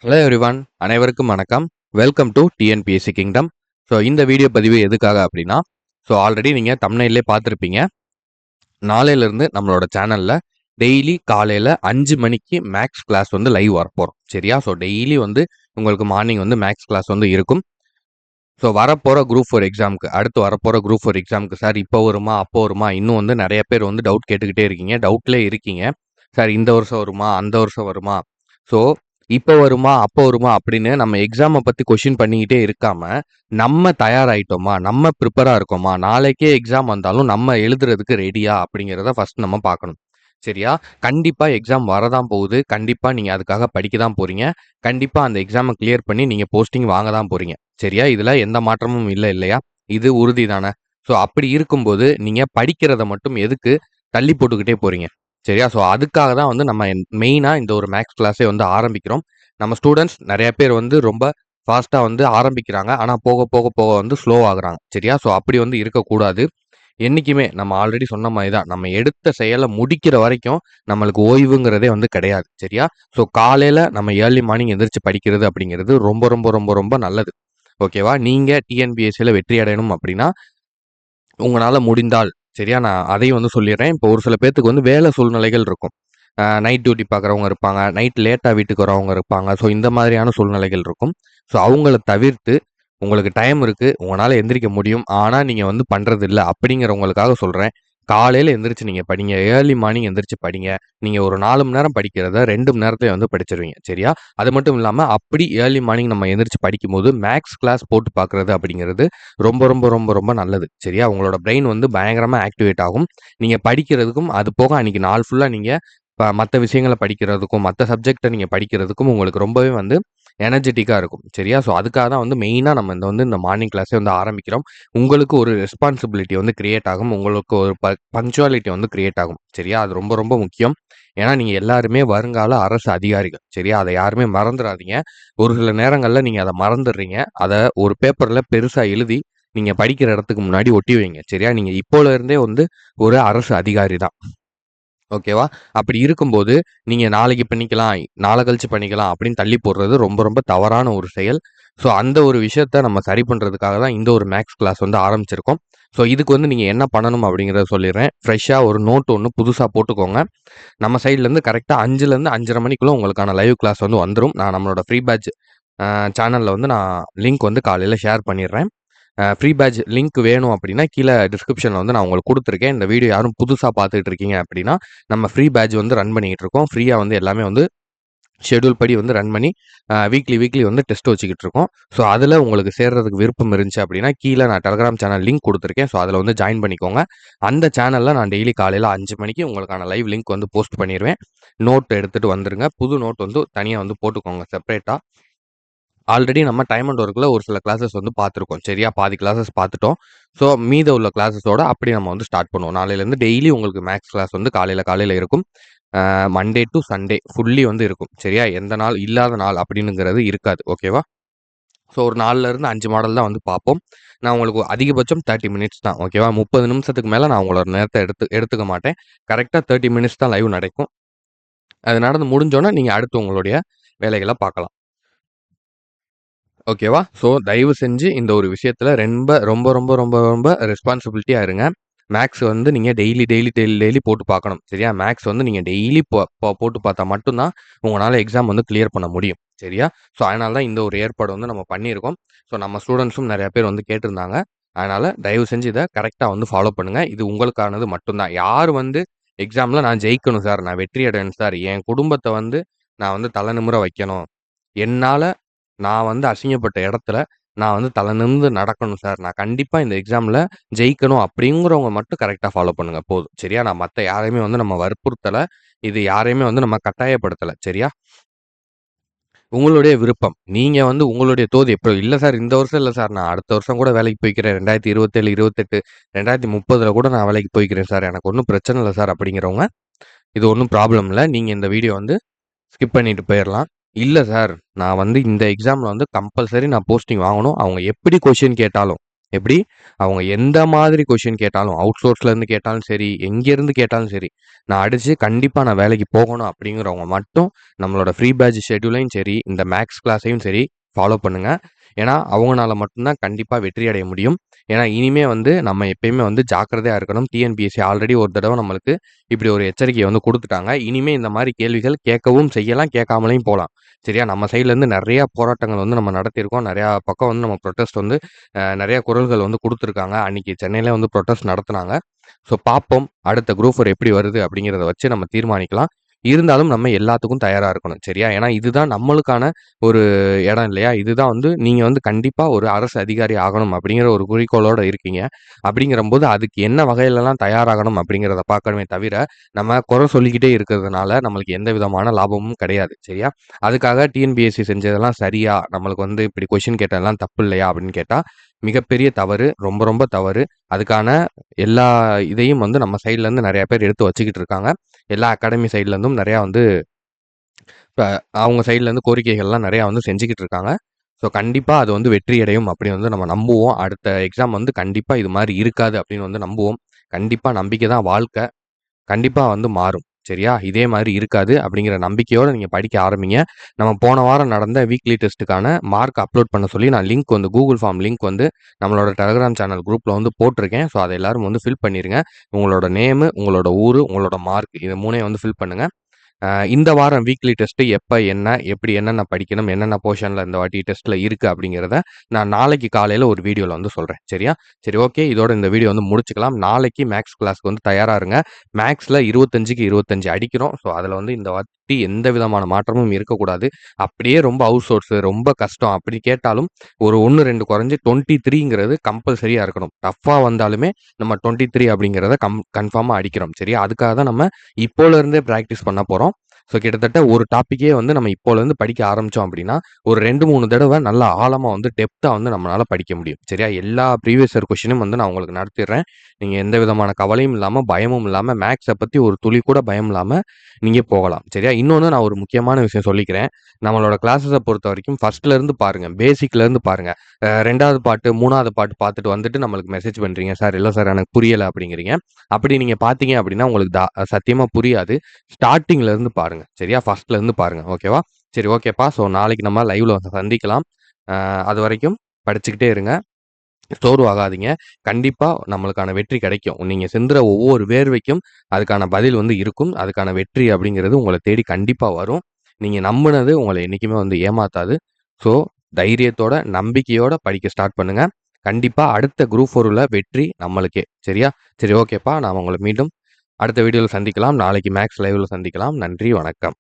Hello everyone, அனைவருக்கும் வணக்கம். Welcome to TNPSC kingdom. So இந்த வீடியோ பதிவு எதுக்காக அப்படின்னா, ஆல்ரெடி நீங்கள் தம்ப்நெயிலே பார்த்துருப்பீங்க. நாளையிலேருந்து நம்மளோட சேனலில் டெய்லி காலையில் 5 மணிக்கு மேக்ஸ் கிளாஸ் வந்து லைவ் வரப்போகிறோம். சரியா? டெய்லி வந்து உங்களுக்கு மார்னிங் வந்து மேக்ஸ் கிளாஸ் வந்து இருக்கும். வரப்போகிற குரூப் 4 எக்ஸாமுக்கு, அடுத்து வரப்போகிற குரூப் 4 எக்ஸாமுக்கு சார் இப்போ வருமா, அப்போ வருமா, இன்னும் வந்து நிறைய பேர் வந்து டவுட் கேட்டுக்கிட்டே இருக்கீங்க. டவுட்லேயே இருக்கீங்க. சார் இந்த வருஷம் வருமா, அந்த வருஷம் வருமா, ஸோ இப்போ வருமா, அப்போ வருமா அப்படின்னு நம்ம எக்ஸாமை பற்றி கொஷின் பண்ணிக்கிட்டே இருக்காம, நம்ம தயாராகிட்டோமா, நம்ம ப்ரிப்பராக இருக்கோமா, நாளைக்கே எக்ஸாம் வந்தாலும் நம்ம எழுதுறதுக்கு ரெடியா அப்படிங்கிறத ஃபர்ஸ்ட் நம்ம பார்க்கணும். சரியா? கண்டிப்பாக எக்ஸாம் வரதான் போகுது. கண்டிப்பாக நீங்கள் அதுக்காக படிக்க தான் போகிறீங்க. கண்டிப்பாக அந்த எக்ஸாமை கிளியர் பண்ணி நீங்கள் போஸ்டிங் வாங்க தான் போகிறீங்க. சரியா? இதில் எந்த மாற்றமும் இல்லை இல்லையா? இது உறுதி தானே? அப்படி இருக்கும்போது நீங்கள் படிக்கிறத மட்டும் எதுக்கு தள்ளி போட்டுக்கிட்டே போகிறீங்க? சரியா? அதுக்காக தான் வந்து நம்ம மெயினாக இந்த ஒரு மேக்ஸ் கிளாஸே வந்து ஆரம்பிக்கிறோம். நம்ம ஸ்டூடெண்ட்ஸ் நிறைய பேர் வந்து ரொம்ப ஃபாஸ்ட்டாக வந்து ஆரம்பிக்கிறாங்க. ஆனால் போக போக போக வந்து ஸ்லோ ஆகுறாங்க. சரியா? அப்படி வந்து இருக்கக்கூடாது. என்னைக்குமே நம்ம ஆல்ரெடி சொன்ன மாதிரி தான், நம்ம எடுத்த செயலை முடிக்கிற வரைக்கும் நம்மளுக்கு ஓய்வுங்கிறதே வந்து கிடையாது. சரியா? காலையில் நம்ம ஏர்லி மார்னிங் எந்திரிச்சு படிக்கிறது அப்படிங்கிறது ரொம்ப ரொம்ப ரொம்ப ரொம்ப நல்லது. ஓகேவா? நீங்கள் டிஎன்பிஎஸ்சியில் வெற்றி அடையணும் அப்படின்னா உங்களால் முடிந்தால், சரியா, நான் அதையும் வந்து சொல்லிடுறேன். இப்போ ஒரு சில பேர்த்துக்கு வந்து வேலை சூழ்நிலைகள் இருக்கும். நைட் டியூட்டி பார்க்குறவங்க இருப்பாங்க, நைட் லேட்டாக வீட்டுக்கு வரவங்க இருப்பாங்க. இந்த மாதிரியான சூழ்நிலைகள் இருக்கும். அவங்கள தவிர்த்து உங்களுக்கு டைம் இருக்குது, உங்களால் எந்திரிக்க முடியும், ஆனால் நீங்கள் வந்து பண்ணுறது இல்லை அப்படிங்கிறவங்களுக்காக சொல்கிறேன். காலையில் எந்திரிச்சு நீங்கள் படிங்க. ஏர்லி மார்னிங் எந்திரிச்சு படிங்க. நீங்கள் ஒரு 4 மணி நேரம் படிக்கிறத 2 மணி நேரத்தில் வந்து படிச்சிருவீங்க. சரியா? அது மட்டும் இல்லாமல் அப்படி ஏர்லி மார்னிங் நம்ம எந்திரிச்சு படிக்கும்போது மேக்ஸ் கிளாஸ் போட்டு பார்க்குறது அப்படிங்கிறது ரொம்ப ரொம்ப ரொம்ப ரொம்ப நல்லது. சரியா? உங்களோட பிரெயின் வந்து பயங்கரமாக ஆக்டிவேட் ஆகும். நீங்கள் படிக்கிறதுக்கும் அது போக அன்றைக்கி நாள் ஃபுல்லாக நீங்கள் மற்ற விஷயங்களை படிக்கிறதுக்கும், மற்ற சப்ஜெக்டை நீங்கள் படிக்கிறதுக்கும் உங்களுக்கு ரொம்பவே வந்து எனர்ஜெட்டிக்காக இருக்கும். சரியா? அதுக்காக தான் வந்து மெயினாக நம்ம இந்த மார்னிங் கிளாஸே வந்து ஆரம்பிக்கிறோம். உங்களுக்கு ஒரு ரெஸ்பான்சிபிலிட்டி வந்து கிரியேட் ஆகும். உங்களுக்கு ஒரு பங்க்சுவாலிட்டி வந்து கிரியேட் ஆகும். சரியா? அது ரொம்ப ரொம்ப முக்கியம். ஏன்னா நீங்கள் எல்லாருமே வருங்கால அரசு அதிகாரிகள். சரியா? அதை யாருமே மறந்துடாதீங்க. ஒரு சில நேரங்களில் நீங்கள் அதை மறந்துடுறீங்க. அதை ஒரு பேப்பரில் பெருசாக எழுதி நீங்கள் படிக்கிற இடத்துக்கு முன்னாடி ஒட்டி வைங்க. சரியா? நீங்கள் இப்போல இருந்தே வந்து ஒரு அரசு அதிகாரி தான். ஓகேவா? அப்படி இருக்கும்போது, நீங்க நாளைக்கு பண்ணிக்கலாம், நாளை கழிச்சு பண்ணிக்கலாம் அப்படின்னு தள்ளி போடுறது ரொம்ப ரொம்ப தவறான ஒரு செயல். அந்த ஒரு விஷயத்த நம்ம சரி பண்றதுக்காக தான் இந்த ஒரு மேக்ஸ் கிளாஸ் வந்து ஆரம்பிச்சிருக்கோம். இதுக்கு வந்து நீங்க என்ன பண்ணணும் அப்படிங்கிறத சொல்லிடுறேன். ஃப்ரெஷ்ஷா ஒரு நோட் ஒண்ணு புதுசா போட்டுக்கோங்க. நம்ம சைட்லேருந்து கரெக்ட்டா 5லேருந்து 5:30 மணிக்குள்ள உங்களுக்கான லைவ் கிளாஸ் வந்து வந்துரும். நான் நம்மளோட ஃப்ரீ பேட்ச் சேனல்ல வந்து நான் லிங்க் வந்து காலையில ஷேர் பண்ணிடுறேன். ஃப்ரீ பேட்ச் லிங்க் வேணும் அப்படின்னா கீழே டிஸ்கிரிப்ஷனில் வந்து நான் உங்களுக்கு கொடுத்துருக்கேன். இந்த வீடியோ யாரும் புதுசாக பார்த்துட்டு இருக்கீங்க அப்படின்னா, நம்ம ஃப்ரீ பேட்ச் வந்து ரன் பண்ணிக்கிட்டு இருக்கோம். ஃப்ரீயாக வந்து எல்லாமே வந்து ஷெட்யூல் படி வந்து ரன் பண்ணி வீக்லி வந்து டெஸ்ட் வச்சுக்கிட்டு இருக்கோம். அதில் உங்களுக்கு சேர்றதுக்கு விருப்பம் இருந்துச்சு அப்படின்னா கீழே நான் டெலகிராம் சேனல் லிங்க் கொடுத்துருக்கேன். அதில் வந்து ஜாயின் பண்ணிக்கோங்க. அந்த சேனலில் நான் டெய்லி காலையில் 5 மணிக்கு உங்களுக்கான லைவ் லிங்க் வந்து போஸ்ட் பண்ணிடுவேன். நோட் எடுத்துகிட்டு வந்துருங்க. புது நோட் வந்து தனியாக வந்து போட்டுக்கோங்க செப்பரேட்டாக. ஆல்ரெடி நம்ம டைம் அண்ட் ஒர்க்கில் ஒரு சில கிளாஸஸ் வந்து பார்த்துருக்கோம். சரியா? பாதி கிளாஸஸ் பார்த்துட்டோம். மீத உள்ள கிளாஸஸோட அப்படி நம்ம வந்து ஸ்டார்ட் பண்ணுவோம். நாளையிலேருந்து டெய்லி உங்களுக்கு மேக்ஸ் கிளாஸ் வந்து காலையில் இருக்கும். மண்டே டு சண்டே ஃபுல்லி வந்து இருக்கும். சரியா? எந்த நாள் இல்லாத நாள் அப்படின்னுங்கிறது இருக்காது. ஓகேவா? ஒரு 4லேருந்து 5 மாடல் தான் வந்து பார்ப்போம். நான் உங்களுக்கு அதிகபட்சம் 30 மினிட்ஸ் தான். ஓகேவா? 30 நிமிஷத்துக்கு மேலே நான் உங்களோட நேரத்தை எடுத்துக்க மாட்டேன். கரெக்டாக 30 மினிட்ஸ் தான் லைவ் நடக்கும். அது நடந்து முடிஞ்சோன்னே நீங்கள் அடுத்து உங்களுடைய வேலைகளை பார்க்கலாம். ஓகேவா? தயவு செஞ்சு இந்த ஒரு விஷயத்துல ரொம்ப ரொம்ப ரொம்ப ரொம்ப ரெஸ்பான்சிபிலிட்டியா இருங்க. மேக்ஸ் வந்து நீங்க டெய்லி போட்டு பார்க்கணும். சரியா? மேக்ஸ் வந்து நீங்க டெய்லி போட்டு பார்த்தா மட்டும் தான் உங்களால எக்ஸாம் வந்து கிளியர் பண்ண முடியும். சரியா? அதனால தான் இந்த ஒரு ஏற்பாடு வந்து நம்ம பண்ணியிருக்கோம். நம்ம ஸ்டூடெண்ட்ஸும் நிறைய பேர் வந்து கேட்டிருந்தாங்க. அதனால தயவு செஞ்சு இதை கரெக்டாக வந்து ஃபாலோ பண்ணுங்க. இது உங்களுக்கானது மட்டும்தான். யார் வந்து எக்ஸாம்ல நான் ஜெயிக்கணும் சார், நான் வெற்றி அடையணும் சார், என் குடும்பத்தை வந்து நான் வந்து தலை நிமிர வைக்கணும், என்னால நான் வந்து அசிங்கப்பட்ட இடத்துல நான் வந்து தலை நிமிர்ந்து நடக்கணும் சார், நான் கண்டிப்பா இந்த எக்ஸாம்ல ஜெயிக்கணும் அப்படிங்கிறவங்க மட்டும் கரெக்டா ஃபாலோ பண்ணுங்க போதும். சரியா? நான் மத்த யாரையுமே வந்து நம்ம வற்புறுத்தல. இது யாரையுமே வந்து நம்ம கட்டாயப்படுத்தல. சரியா? உங்களுடைய விருப்பம். நீங்க வந்து உங்களுடைய தோது எப்போ இல்ல சார் இந்த வருஷம் இல்ல சார், நான் அடுத்த வருஷம் கூட வேலைக்கு போய்க்கிறேன். 2027, 28, 2030ல கூட நான் வேலைக்கு போய்க்கிறேன் சார், எனக்கு ஒண்ணும் பிரச்சனை இல்ல சார் அப்படிங்கிறவங்க, இது ஒண்ணும் ப்ராப்ளம் இல்ல. நீங்க இந்த வீடியோ வந்து ஸ்கிப் பண்ணிட்டு போயிரலாம். இல்ல சார், நான் வந்து இந்த எக்ஸாம்ல வந்து கம்பல்சரி நான் போஸ்டிங் வாங்கணும். அவங்க எப்படி கொஸ்டின் கேட்டாலும், எப்படி? அவங்க எந்த மாதிரி கொஸ்டின் கேட்டாலும், அவுட் சோர்ஸ்லேருந்து கேட்டாலும் சரி, எங்கேருந்து கேட்டாலும் சரி, நான் அடிச்சு கண்டிப்பா நான் வேலைக்கு போகணும் அப்படிங்கிறவங்க மட்டும் நம்மளோட ஃப்ரீ பேட்ச் ஷெட்யூலையும் சரி, இந்த மேக்ஸ் கிளாஸையும் சரி ஃபாலோ பண்ணுங்க. ஏன்னா, அவங்கனால மட்டும் தான் கண்டிப்பா வெற்றி அடைய முடியும். ஏன்னா, இனிமே வந்து நம்ம எப்பயுமே வந்து ஜாக்கிரதையா இருக்கணும். டிஎன்பிஎஸ்சி ஆல்ரெடி ஒரு தடவ நம்மளுக்கு இப்படி ஒரு எச்சரிக்கைய வந்து குடுத்துட்டாங்க. இனிமே இந்த மாரி கேள்விகள் கேட்கவும் செய்யலாம், கேட்காமலேயும் போலாம். சரியா? நம்ம சைட்லேருந்து நெறையா போராட்டங்கள் வந்து நம்ம நடத்தியிருக்கோம். நெறையா பக்கம் வந்து நம்ம ப்ரொட்டஸ்ட் வந்து நெறைய குரல்கள் வந்து குடுத்துருக்காங்க. அன்னைக்கு சென்னையில வந்து ப்ரொட்டஸ்ட் நடத்துனாங்க. ஸோ பார்ப்போம். அடுத்த குரூப் 4 எப்படி வருது அப்படிங்கிறத வச்சு நம்ம தீர்மானிக்கலாம். இருந்தாலும் நம்ம எல்லாத்துக்கும் தயாரா இருக்கணும். சரியா? ஏன்னா இதுதான் நம்மளுக்கான ஒரு இடம் இல்லையா? இதுதான் வந்து நீங்க வந்து கண்டிப்பா ஒரு அரசு அதிகாரி ஆகணும் அப்படிங்கிற ஒரு குறிக்கோளோட இருக்கீங்க. அப்படிங்கிறம்போது அதுக்கு என்ன வகையிலலாம் தயாராகணும் அப்படிங்கிறத பார்க்கணுமே தவிர, நம்ம குறை சொல்லிக்கிட்டே இருக்கிறதுனால நம்மளுக்கு எந்த விதமான லாபமும் கிடையாது. சரியா? அதுக்காக டிஎன்பிஎஸ்சி செஞ்சதெல்லாம் சரியா? நம்மளுக்கு வந்து இப்படி கொஸ்டின் கேட்டதெல்லாம் தப்பு இல்லையா? அப்படின்னு கேட்டா, மிகப்பெரிய தவறு. ரொம்ப ரொம்ப தவறு. அதுக்கான எல்லா இதையும் வந்து நம்ம சைட்லேருந்து நெறைய பேர் எடுத்து வச்சுக்கிட்டு இருக்காங்க. எல்லா அகாடமி சைட்லேருந்தும் நெறையா வந்து இப்ப அவங்க சைட்லேருந்து கோரிக்கைகள்லாம் நெறையா வந்து செஞ்சுக்கிட்டு இருக்காங்க. ஸோ கண்டிப்பா அது வந்து வெற்றி அடையும் அப்படின்னு வந்து நம்ம நம்புவோம். அடுத்த எக்ஸாம் வந்து கண்டிப்பா இது மாரி இருக்காது அப்படின்னு வந்து நம்புவோம். கண்டிப்பா நம்பிக்கை தான் வாழ்க்கை. கண்டிப்பா வந்து மாறும். சரியா? இதே மாரி இருக்காது அப்படிங்கிற நம்பிக்கையோட நீங்க படிக்க ஆரம்பிங்க. நம்ம போன வாரம் நடந்த வீக்லி டெஸ்ட்டுக்கான மார்க் அப்லோட் பண்ண சொல்லி நான் லிங்க் வந்து கூகுள் ஃபார்ம் லிங்க் வந்து நம்மளோட டெலகிராம் சேனல் குரூப்ல வந்து போட்டிருக்கேன். ஸோ அத எல்லாரும் வந்து ஃபில் பண்ணிருங்க. உங்களோட நேமு, உங்களோட ஊரு, உங்களோட மார்க் இது 3யும் வந்து ஃபில் பண்ணுங்க. இந்த வாரம் வீக்லி டெஸ்ட்டு எப்ப, என்ன, எப்படி என்னென்ன படிக்கணும், என்னென்ன போர்ஷன்ல இந்த வாட்டி டெஸ்ட்ல இருக்கு அப்படிங்கிறத நான் நாளைக்கு காலையில ஒரு வீடியோல வந்து சொல்றேன். சரியா? சரி ஓகே. இதோட இந்த வீடியோ வந்து முடிச்சுக்கலாம். நாளைக்கு மேத்ஸ் கிளாஸ்க்கு வந்து தயாரா இருங்க. மேத்ஸ்ல 25க்கு 25 அடிக்கிறோம். ஸோ அதுல வந்து இந்த வாட்டி எந்த விதமான மாற்றமும் இருக்கக்கூடாது. அப்படியே ரொம்ப அவுட் சோர்ஸ் ரொம்ப கஷ்டம் அப்படி கேட்டாலும் ஒரு 1, 2 குறைஞ்சு 23ங்கிறது கம்பல்சரியா இருக்கணும். டஃப்பா வந்தாலுமே நம்ம 23 அப்படிங்கிறத கன்ஃபார்மா அடிக்கிறோம். சரியா? அதுக்காக தான் நம்ம இப்போல இருந்தே பிராக்டிஸ் பண்ண போறோம். ஸோ கிட்டத்தட்ட ஒரு டாபிக்கே வந்து நம்ம இப்போலேருந்து படிக்க ஆரம்பிச்சோம் அப்படின்னா, ஒரு 2, 3 தடவ நல்லா ஆழமா வந்து டெப்த்தா வந்து நம்மளால படிக்க முடியும். சரியா? எல்லா ப்ரீவியஸ் இயர் கொஸ்டினும் வந்து நான் உங்களுக்கு நடத்திடுறேன். நீங்க எந்த விதமான கவலையும் இல்லாம, பயமும் இல்லாம, மேத்ஸ பத்தி ஒரு துளி கூட பயம் இல்லாம நீங்க போகலாம். சரியா? இன்னொன்னு நான் ஒரு முக்கியமான விஷயம் சொல்லிக்கிறேன். நம்மளோட கிளாஸஸ பொறுத்தவரைக்கும் ஃபர்ஸ்ட்லேருந்து பாருங்க. பேசிக்லேருந்து பாருங்க. 2வது பார்ட், 3வது பார்ட் பார்த்துட்டு வந்துட்டு நம்மளுக்கு மெசேஜ் பண்றீங்க. சார் இல்ல சார் எனக்கு புரியல அப்படிங்கிறீங்க. அப்படி நீங்க பார்த்தீங்க அப்படின்னா உங்களுக்கு சத்தியமா புரியாது. ஸ்டார்ட்டிங்ல இருந்து பாருங்க. சரியா? ஃபர்ஸ்ட்ல இருந்து பாருங்க. ஓகேவா? சரி ஓகேப்பா. ஸோ நாளைக்கு நம்ம லைவ்ல சந்திக்கலாம். அதுவரைக்கும் படிச்சுக்கிட்டே இருங்க. சோர்வாகாதீங்க. கண்டிப்பா நம்மளுக்கான வெற்றி கிடைக்கும். நீங்க சிந்துற ஒவ்வொரு வேர்வைக்கும் அதுக்கான பதில் வந்து இருக்கும். அதுக்கான வெற்றி அப்படிங்கிறது உங்கள தேடி கண்டிப்பா வரும். நீங்க நம்புனது உங்கள என்னைக்குமே வந்து ஏமாத்தாது. ஸோ தைரியத்தோட, நம்பிக்கையோட படிக்க ஸ்டார்ட் பண்ணுங்க. கண்டிப்பா அடுத்த குரூப் 4ல வெற்றி நம்மளுக்கே. சரியா? சரி ஓகேப்பா. நான் உங்கள மீண்டும் அடுத்த வீடியோல சந்திக்கலாம். நாளைக்கு மேத்ஸ் லைவ்ல சந்திக்கலாம். நன்றி, வணக்கம்.